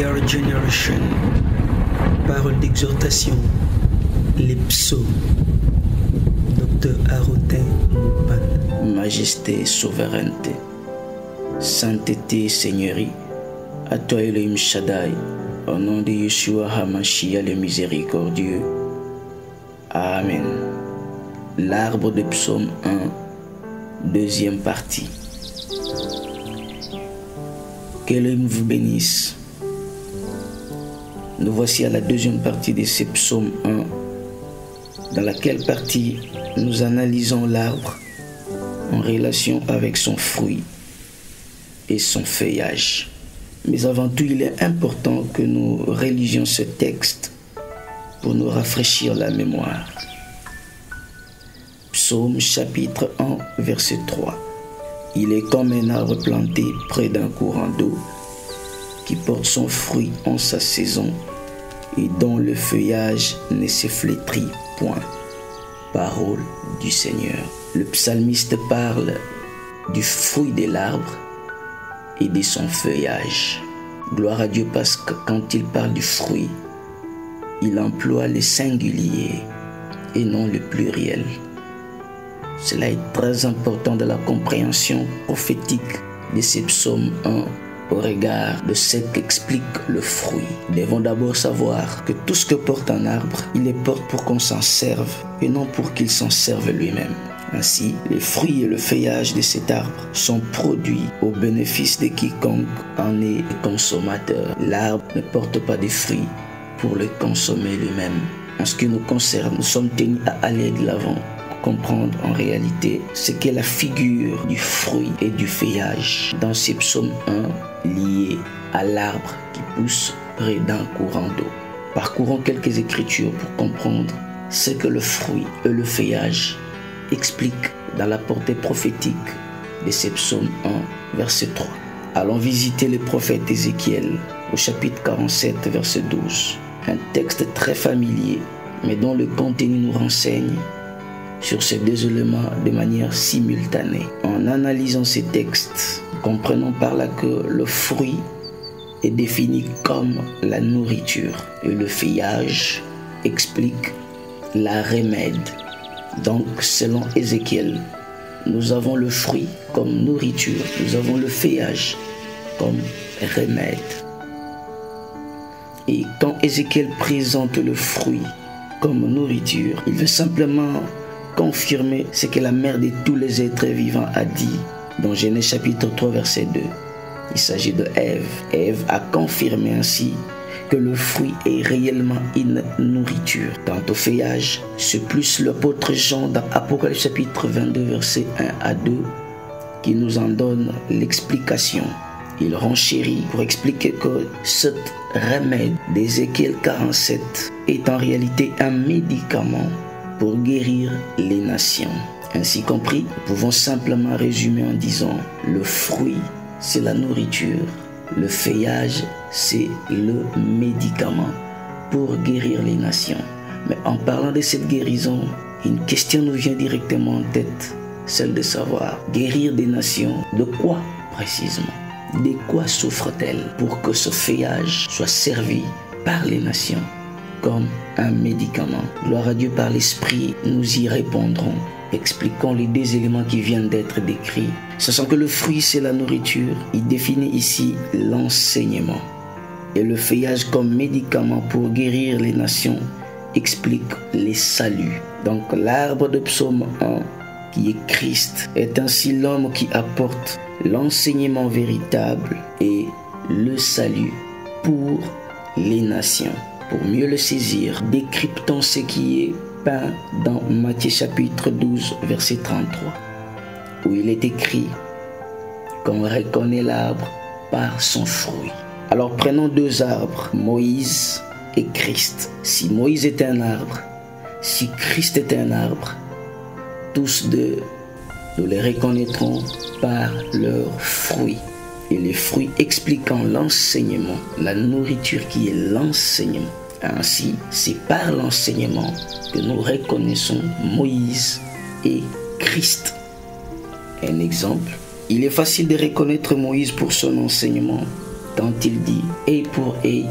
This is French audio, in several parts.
Your Generation, parole d'exhortation, les psaumes, Dr Arotin Moupan. Majesté, souveraineté, sainteté, seigneurie, à toi Elohim Shaddai, au nom de Yeshua HaMashiach le miséricordieux. Amen. L'arbre de psaume 1, deuxième partie. Qu'Elohim vous bénisse. Nous voici à la deuxième partie de ce psaume 1, dans laquelle partie nous analysons l'arbre en relation avec son fruit et son feuillage. Mais avant tout, il est important que nous religions ce texte pour nous rafraîchir la mémoire. Psaume chapitre 1, verset 3. Il est comme un arbre planté près d'un courant d'eau qui porte son fruit en sa saison et dont le feuillage ne se flétrit point. Parole du Seigneur. Le psalmiste parle du fruit de l'arbre et de son feuillage. Gloire à Dieu parce que quand il parle du fruit, il emploie le singulier et non le pluriel. Cela est très important de la compréhension prophétique de ce psaume 1 au regard de ce qu'explique le fruit. Nous devons d'abord savoir que tout ce que porte un arbre, il le porte pour qu'on s'en serve et non pour qu'il s'en serve lui-même. Ainsi, les fruits et le feuillage de cet arbre sont produits au bénéfice de quiconque en est consommateur. L'arbre ne porte pas de fruits pour le consommer lui-même. En ce qui nous concerne, nous sommes tenus à aller de l'avant, comprendre en réalité ce qu'est la figure du fruit et du feuillage dans ce psaume 1 lié à l'arbre qui pousse près d'un courant d'eau. Parcourons quelques écritures pour comprendre ce que le fruit et le feuillage expliquent dans la portée prophétique de ce psaume 1 verset 3. Allons visiter le prophète Ézéchiel au chapitre 47 verset 12. Un texte très familier mais dont le contenu nous renseigne sur ces deux éléments de manière simultanée. En analysant ces textes, comprenons par là que le fruit est défini comme la nourriture et le feuillage explique la remède. Donc, selon Ézéchiel, nous avons le fruit comme nourriture, nous avons le feuillage comme remède. Et quand Ézéchiel présente le fruit comme nourriture, il veut simplement confirmer ce que la mère de tous les êtres vivants a dit dans Genèse chapitre 3 verset 2. Il s'agit de Ève. Ève a confirmé ainsi que le fruit est réellement une nourriture. Quant au feuillage, c'est plus l'apôtre Jean dans Apocalypse chapitre 22 verset 1 à 2 qui nous en donne l'explication. Il renchérit pour expliquer que cet remède d'Ézéchiel 47 est en réalité un médicament pour guérir les nations. Ainsi compris, nous pouvons simplement résumer en disant le fruit, c'est la nourriture, le feuillage, c'est le médicament pour guérir les nations. Mais en parlant de cette guérison, une question nous vient directement en tête, celle de savoir, guérir des nations, de quoi précisément? De quoi souffre-t-elle pour que ce feuillage soit servi par les nations comme un médicament? Gloire à Dieu, par l'Esprit, nous y répondrons. Expliquons les deux éléments qui viennent d'être décrits. Sachant que le fruit, c'est la nourriture, il définit ici l'enseignement. Et le feuillage comme médicament pour guérir les nations explique les saluts. Donc l'arbre de psaume 1, qui est Christ, est ainsi l'homme qui apporte l'enseignement véritable et le salut pour les nations. Pour mieux le saisir, décryptons ce qui est peint dans Matthieu chapitre 12, verset 33, où il est écrit qu'on reconnaît l'arbre par son fruit. Alors prenons deux arbres, Moïse et Christ. Si Moïse était un arbre, si Christ était un arbre, tous deux, nous les reconnaîtrons par leurs fruits. Et les fruits expliquant l'enseignement, la nourriture qui est l'enseignement. Ainsi, c'est par l'enseignement que nous reconnaissons Moïse et Christ. Un exemple, il est facile de reconnaître Moïse pour son enseignement, tant il dit, œil pour œil,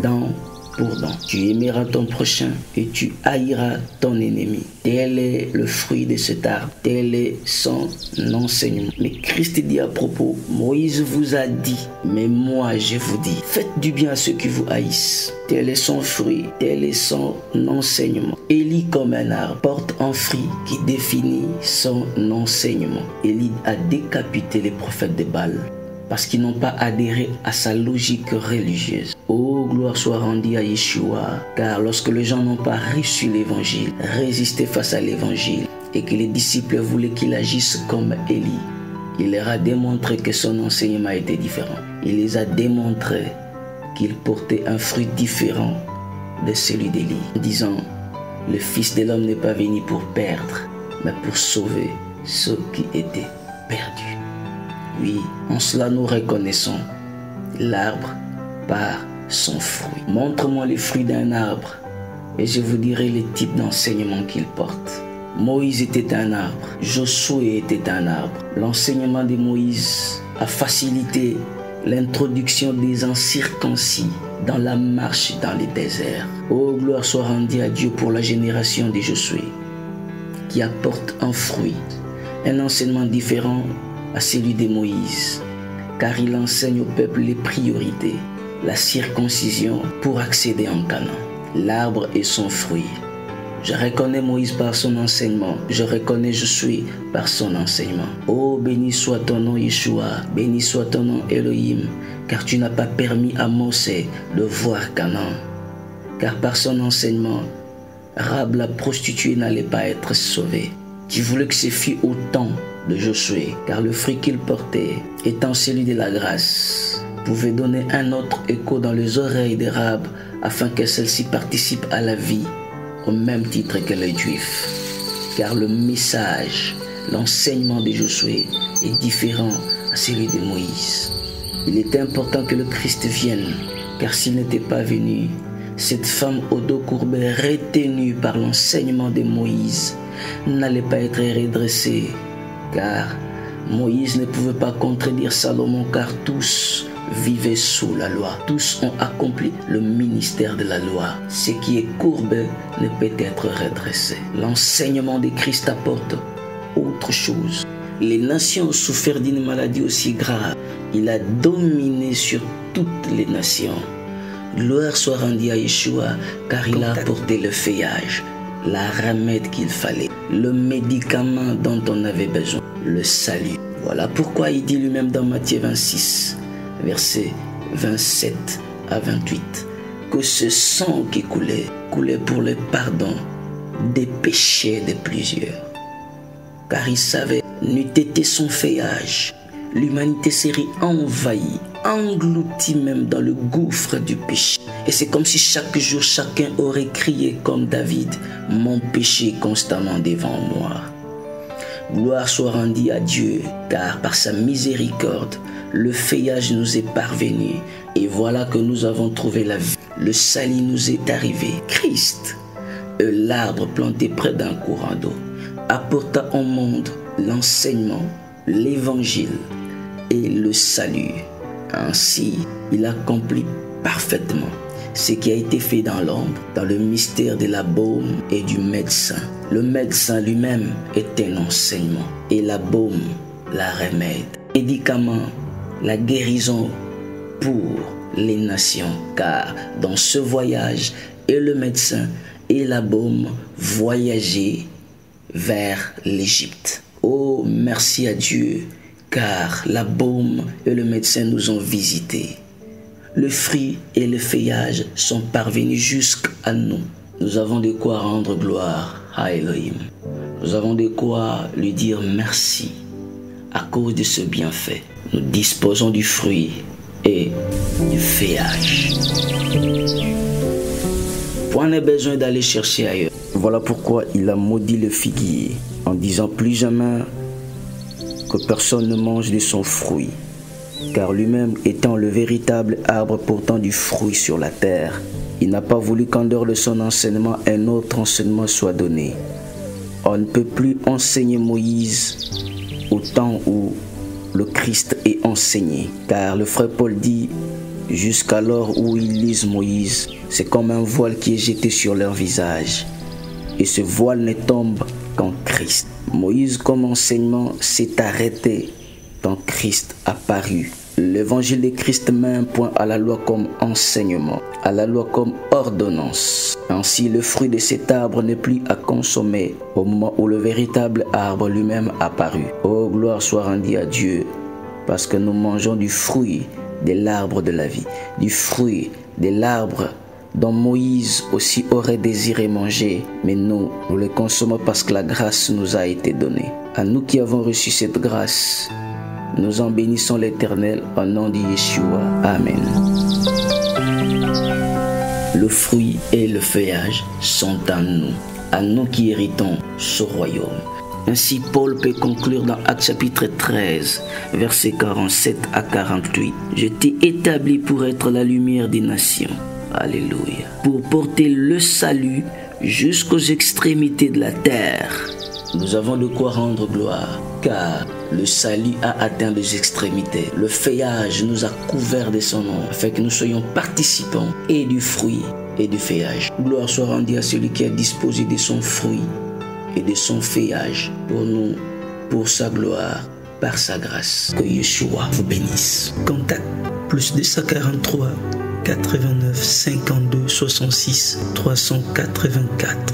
dent pour dent. Tu aimeras ton prochain et tu haïras ton ennemi. Tel est le fruit de cet arbre, tel est son enseignement. Mais Christ dit à propos, Moïse vous a dit, mais moi je vous dis, faites du bien à ceux qui vous haïssent. Tel est son fruit, tel est son enseignement. Élie comme un arbre porte un fruit qui définit son enseignement. Élie a décapité les prophètes de Baal parce qu'ils n'ont pas adhéré à sa logique religieuse. Oh, gloire soit rendue à Yeshua, car lorsque les gens n'ont pas reçu l'évangile, résisté face à l'évangile, et que les disciples voulaient qu'il agisse comme Élie, il leur a démontré que son enseignement était différent. Il les a démontré qu'il portait un fruit différent de celui d'Élie, en disant, le Fils de l'homme n'est pas venu pour perdre, mais pour sauver ceux qui étaient perdus. Oui, en cela nous reconnaissons l'arbre par son fruit. Montre-moi les fruits d'un arbre et je vous dirai les types d'enseignement qu'il porte. Moïse était un arbre, Josué était un arbre. L'enseignement de Moïse a facilité l'introduction des incirconcis dans la marche dans les déserts. Oh, gloire soit rendue à Dieu pour la génération de Josué qui apporte un fruit, un enseignement différent à celui de Moïse, car il enseigne au peuple les priorités, la circoncision pour accéder en Canaan. L'arbre et son fruit. Je reconnais Moïse par son enseignement, je reconnais Josué par son enseignement. Oh, béni soit ton nom Yeshua, béni soit ton nom Elohim, car tu n'as pas permis à Mosè de voir Canaan. Car par son enseignement, Rahab la prostituée n'allait pas être sauvée. Tu voulais que ce fût au temps de Josué, car le fruit qu'il portait, étant celui de la grâce, pouvait donner un autre écho dans les oreilles de Rahab afin que celle-ci participe à la vie au même titre que les Juifs. Car le message, l'enseignement de Josué est différent à celui de Moïse. Il était important que le Christ vienne, car s'il n'était pas venu, cette femme au dos courbé, retenue par l'enseignement de Moïse, n'allait pas être redressée, car Moïse ne pouvait pas contredire Salomon, car tous vivaient sous la loi. Tous ont accompli le ministère de la loi. Ce qui est courbé ne peut être redressé. L'enseignement de Christ apporte autre chose. Les nations ont souffert d'une maladie aussi grave. Il a dominé sur toutes les nations. Gloire soit rendue à Yeshua, car il a apporté le feuillage, la remède qu'il fallait, le médicament dont on avait besoin, le salut. Voilà pourquoi il dit lui-même dans Matthieu 26, versets 27 à 28, que ce sang qui coulait pour le pardon des péchés de plusieurs. Car il savait, n'eût été son feuillage, l'humanité serait envahie, engloutie même dans le gouffre du péché. Et c'est comme si chaque jour chacun aurait crié comme David, mon péché est constamment devant moi. Gloire soit rendue à Dieu, car par sa miséricorde, le feuillage nous est parvenu, et voilà que nous avons trouvé la vie. Le salut nous est arrivé. Christ, l'arbre planté près d'un courant d'eau, apporta au monde l'enseignement, l'évangile et le salut. Ainsi, il accomplit parfaitement ce qui a été fait dans l'ombre, dans le mystère de la baume et du médecin. Le médecin lui-même est un enseignement, et la baume, la remède, médicament, la guérison pour les nations, car dans ce voyage, et le médecin et la baume voyageaient vers l'Égypte. Oh, merci à Dieu, car la baume et le médecin nous ont visités. Le fruit et le feuillage sont parvenus jusqu'à nous. Nous avons de quoi rendre gloire à Elohim. Nous avons de quoi lui dire merci à cause de ce bienfait. Nous disposons du fruit et du feuillage. Point n'est besoin d'aller chercher ailleurs. Voilà pourquoi il a maudit le figuier en disant plus jamais que personne ne mange de son fruit. Car lui-même étant le véritable arbre portant du fruit sur la terre, il n'a pas voulu qu'en dehors de son enseignement, un autre enseignement soit donné. On ne peut plus enseigner Moïse au temps où le Christ est enseigné. Car le frère Paul dit, jusqu'alors où ils lisent Moïse, c'est comme un voile qui est jeté sur leur visage. Et ce voile ne tombe qu'en Christ. Moïse comme enseignement s'est arrêté quand Christ apparut. L'évangile de Christ met un point à la loi comme enseignement, à la loi comme ordonnance. Ainsi, le fruit de cet arbre n'est plus à consommer au moment où le véritable arbre lui-même apparut. Oh, gloire soit rendue à Dieu, parce que nous mangeons du fruit de l'arbre de la vie, du fruit de l'arbre dont Moïse aussi aurait désiré manger, mais nous le consommons parce que la grâce nous a été donnée. À nous qui avons reçu cette grâce, nous en bénissons l'Éternel au nom de Yeshua. Amen. Le fruit et le feuillage sont à nous qui héritons ce royaume. Ainsi, Paul peut conclure dans Actes chapitre 13, versets 47 à 48. « Je t'ai établi pour être la lumière des nations. » Alléluia. « Pour porter le salut jusqu'aux extrémités de la terre. » Nous avons de quoi rendre gloire, car le salut a atteint les extrémités. Le feuillage nous a couverts de son nom, afin que nous soyons participants et du fruit et du feuillage. Gloire soit rendue à celui qui a disposé de son fruit et de son feuillage pour nous, pour sa gloire, par sa grâce. Que Yeshua vous bénisse. Contact plus 243 89 52 66 384.